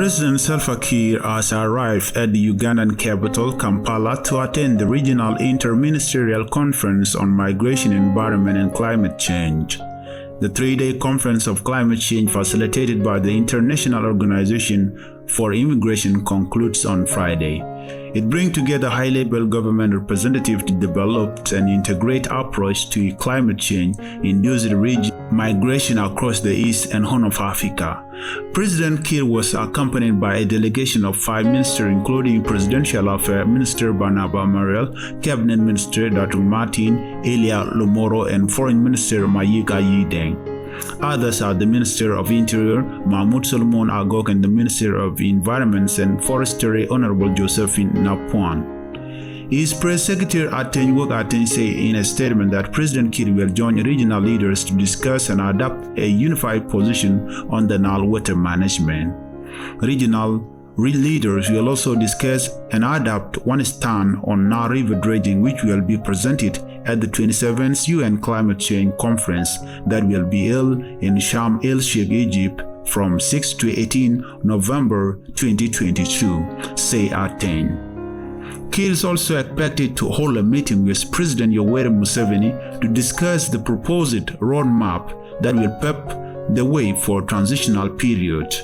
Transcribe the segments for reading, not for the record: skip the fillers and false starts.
President Salva Kiir has arrived at the Ugandan capital, Kampala, to attend the regional Inter-Ministerial Conference on Migration, Environment and Climate Change. The three-day conference of climate change facilitated by the International Organization for Immigration concludes on Friday. It brings together high-level government representatives to develop an integrated approach to climate change-induced region migration across the East and Horn of Africa. President Kiir was accompanied by a delegation of 5 ministers, including Presidential Affairs Minister Barnaba Mariel, Cabinet Minister Dr. Martin Elia Lomoro, and Foreign Minister Mayiga Yideng. Others are the Minister of Interior, Mahmoud Solomon Agok, and the Minister of Environment and Forestry, Honorable Josephine Napuan. His press secretary Ateng Ateng said in a statement that President Kiir will join regional leaders to discuss and adopt a unified position on the Nile water management. Regional leaders will also discuss and adopt one stand on Nile River dredging, which will be presented at the 27th UN Climate Change Conference that will be held in Sharm el-Sheikh, Egypt from 6 to 18 November 2022, say Ateng. Kiir is also expected to hold a meeting with President Yoweri Museveni to discuss the proposed roadmap that will pave the way for a transitional period.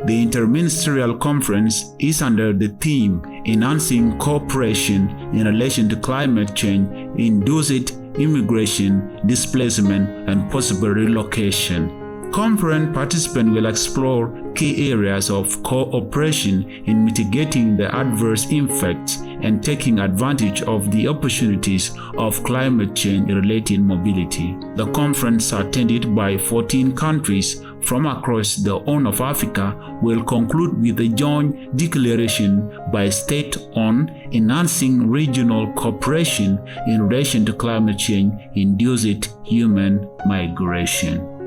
The Inter-Ministerial Conference is under the theme Enhancing Cooperation in Relation to Climate Change, Induced Immigration, Displacement, and Possible Relocation. Conference participants will explore key areas of cooperation in mitigating the adverse effects and taking advantage of the opportunities of climate change-related mobility. The conference, attended by 14 countries from across the Horn of Africa, will conclude with a joint declaration by state on enhancing regional cooperation in relation to climate change-induced human migration.